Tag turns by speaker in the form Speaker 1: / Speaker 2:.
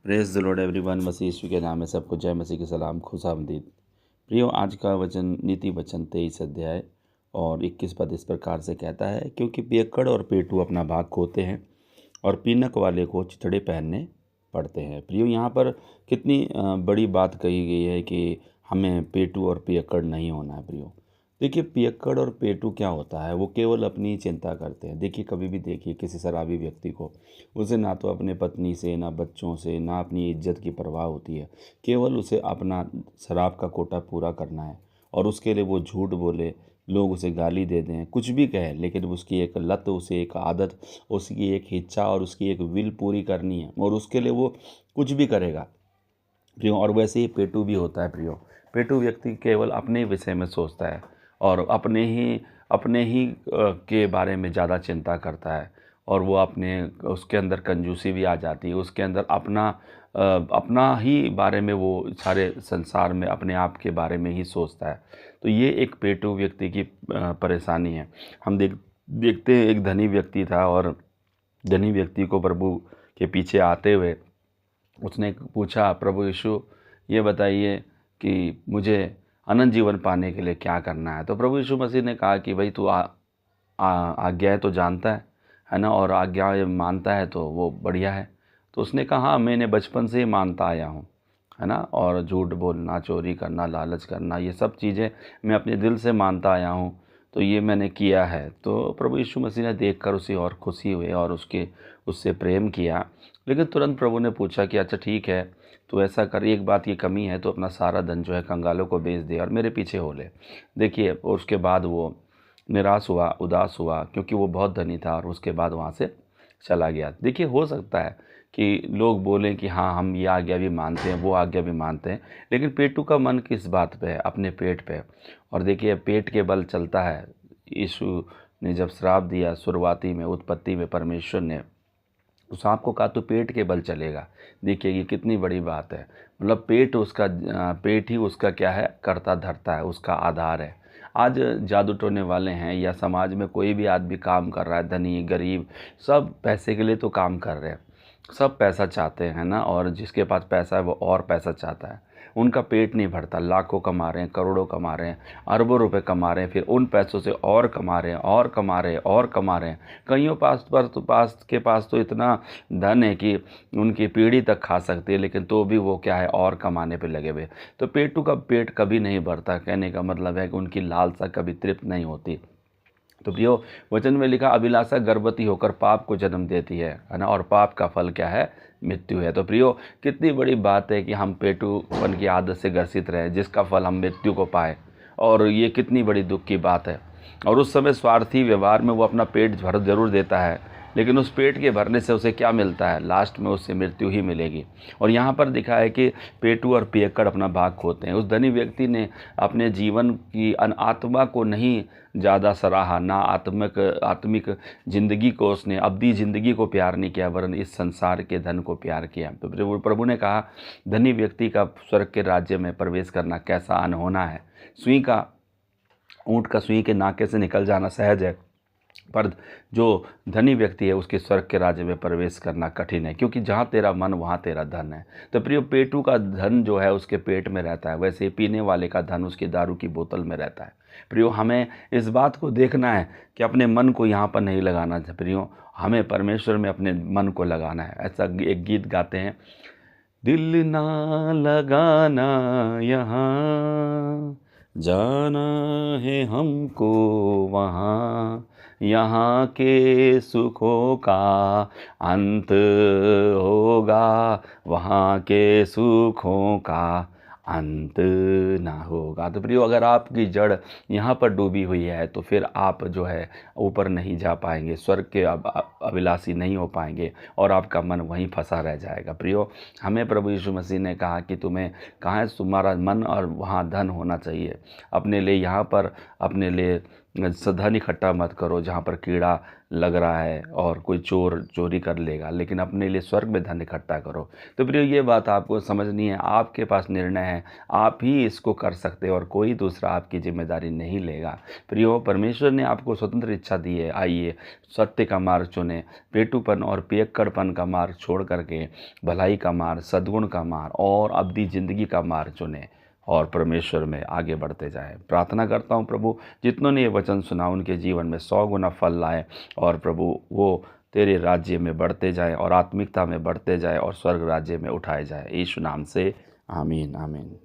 Speaker 1: Praise the lord everyone. मसीह यीशु के नाम में सबको जय मसीह के सलाम, खुशामदीद। प्रियो, आज का वचन नीति वचन 23 अध्याय और 21 पद इस प्रकार से कहता है, क्योंकि पियक्कड़ और पेटू अपना भाग खोते हैं और पीनक वाले को चिथड़े पहनने पड़ते हैं। प्रियो, यहाँ पर कितनी बड़ी बात कही गई है कि हमें पेटू और पियक्कड़ नहीं होना है। प्रियो, देखिए, पियक्कड़ और पेटू क्या होता है, वो केवल अपनी चिंता करते हैं। देखिए, कभी भी देखिए किसी शराबी व्यक्ति को, उसे ना तो अपने पत्नी से, ना बच्चों से, ना अपनी इज्जत की परवाह होती है। केवल उसे अपना शराब का कोटा पूरा करना है और उसके लिए वो झूठ बोले, लोग उसे गाली दे दें, कुछ भी कहें, लेकिन उसकी एक लत, उसे एक आदत, उसकी एक इच्छा और उसकी एक विल पूरी करनी है और उसके लिए वो कुछ भी करेगा। प्रियो, और वैसे ही पेटू भी होता है। प्रियो, पेटू व्यक्ति केवल अपने विषय में सोचता है और अपने ही के बारे में ज़्यादा चिंता करता है और वो उसके अंदर कंजूसी भी आ जाती है। उसके अंदर अपना ही बारे में, वो सारे संसार में अपने आप के बारे में ही सोचता है। तो ये एक पेटू व्यक्ति की परेशानी है। हम देखते हैं, एक धनी व्यक्ति था और धनी व्यक्ति को प्रभु के पीछे आते हुए उसने पूछा, प्रभु यीशु, ये बताइए कि मुझे अनंत जीवन पाने के लिए क्या करना है। तो प्रभु यीशु मसीह ने कहा कि भाई, तू आज्ञाएं तो जानता है ना, और आज्ञा मानता है तो वो बढ़िया है। तो उसने कहा, हाँ, मैंने बचपन से ही मानता आया हूँ, है ना, और झूठ बोलना, चोरी करना, लालच करना, ये सब चीज़ें मैं अपने दिल से मानता आया हूँ, तो ये मैंने किया है। तो प्रभु यीशु मसीह ने देखकर उसे और खुशी हुई और उससे प्रेम किया। लेकिन तुरंत प्रभु ने पूछा कि अच्छा ठीक है, तो ऐसा कर, एक बात की कमी है, तो अपना सारा धन जो है कंगालों को बेच दे और मेरे पीछे हो ले। देखिए, और उसके बाद वो निराश हुआ, उदास हुआ, क्योंकि वो बहुत धनी था और उसके बाद वहाँ से चला गया। देखिए, हो सकता है कि लोग बोलें कि हाँ, हम ये आज्ञा भी मानते हैं, वो आज्ञा भी मानते हैं, लेकिन पेटू का मन किस बात पे है? अपने पेट पे। और देखिए, पेट के बल चलता है। यीशु ने जब श्राप दिया शुरुआती में, उत्पत्ति में, परमेश्वर ने तो सांप को कहा, तो पेट के बल चलेगा। देखिए, ये कितनी बड़ी बात है। मतलब पेट ही उसका क्या है, करता धरता है, उसका आधार है। आज जादू टोने वाले हैं या समाज में कोई भी आदमी काम कर रहा है, धनी गरीब, सब पैसे के लिए तो काम कर रहे हैं। सब पैसा चाहते हैं ना, और जिसके पास पैसा है वो और पैसा चाहता है। उनका पेट नहीं भरता। लाखों कमा रहे हैं, करोड़ों कमा रहे हैं, अरबों रुपए कमा रहे हैं, फिर उन पैसों से और कमा रहे हैं, और कमा रहे हैं, और कमा रहे हैं। कईयों पास तो इतना धन है कि उनकी पीढ़ी तक खा सकती है, लेकिन तो भी वो क्या है, और कमाने पे लगे हुए। तो पेटू का पेट कभी नहीं भरता। कहने का मतलब है कि उनकी लालसा कभी तृप्त नहीं होती। तो प्रियो, वचन में लिखा, अभिलाषा गर्भवती होकर पाप को जन्म देती है ना, और पाप का फल क्या है, मृत्यु है। तो प्रियो, कितनी बड़ी बात है कि हम पेटूपन की आदत से ग्रसित रहे, जिसका फल हम मृत्यु को पाए, और ये कितनी बड़ी दुख की बात है। और उस समय स्वार्थी व्यवहार में वो अपना पेट भर जरूर देता है, लेकिन उस पेट के भरने से उसे क्या मिलता है? लास्ट में उससे मृत्यु ही मिलेगी। और यहाँ पर दिखा है कि पेटू और पियक्कड़ अपना भाग खोते हैं। उस धनी व्यक्ति ने अपने जीवन की आत्मा को नहीं ज़्यादा सराहा, ना आत्मिक ज़िंदगी को, उसने अब्दी ज़िंदगी को प्यार नहीं किया, वरन इस संसार के धन को प्यार किया। तो प्रभु ने कहा, धनी व्यक्ति का स्वर्ग के राज्य में प्रवेश करना कैसा अनहोना है। ऊँट का सुई के नाके से निकल जाना सहज है, पर जो धनी व्यक्ति है उसके स्वर्ग के राज्य में प्रवेश करना कठिन है, क्योंकि जहाँ तेरा मन वहाँ तेरा धन है। तो प्रियो, पेटू का धन जो है उसके पेट में रहता है, वैसे ही पीने वाले का धन उसकी दारू की बोतल में रहता है। प्रियो, हमें इस बात को देखना है कि अपने मन को यहाँ पर नहीं लगाना है। प्रियो, हमें परमेश्वर में अपने मन को लगाना है। ऐसा एक गीत गाते हैं, दिल ना लगाना यहाँ, जाना है हमको वहाँ, यहाँ के सुखों का अंत होगा, वहाँ के सुखों का अंत ना होगा। तो प्रियो, अगर आपकी जड़ यहाँ पर डूबी हुई है तो फिर आप जो है ऊपर नहीं जा पाएंगे, स्वर्ग के अभिलाषी नहीं हो पाएंगे और आपका मन वहीं फंसा रह जाएगा। प्रियो, हमें प्रभु यीशु मसीह ने कहा कि तुम्हें कहाँ है, तुम्हारा मन और वहाँ धन होना चाहिए। अपने लिए यहाँ पर अपने लिए धन इकट्ठा मत करो जहाँ पर कीड़ा लग रहा है और कोई चोर चोरी कर लेगा, लेकिन अपने लिए स्वर्ग में धन इकट्ठा करो। तो प्रियो ये बात आपको समझनी है, आपके पास निर्णय है, आप ही इसको कर सकते हो और कोई दूसरा आपकी जिम्मेदारी नहीं लेगा। प्रियो परमेश्वर ने आपको स्वतंत्र इच्छा दी है, आइए सत्य का मार्ग चुने, पेटूपन और पियक्कड़पन का मार्ग छोड़ करके भलाई का मार्ग, सद्गुण का मार्ग और अवधि ज़िंदगी का मार्ग चुने और परमेश्वर में आगे बढ़ते जाएं। प्रार्थना करता हूं प्रभु, जितनों ने ये वचन सुना उनके जीवन में 100 गुना फल लाए और प्रभु वो तेरे राज्य में बढ़ते जाएं और आत्मिकता में बढ़ते जाएं और स्वर्ग राज्य में उठाए जाएं। यीशु नाम से आमीन आमीन।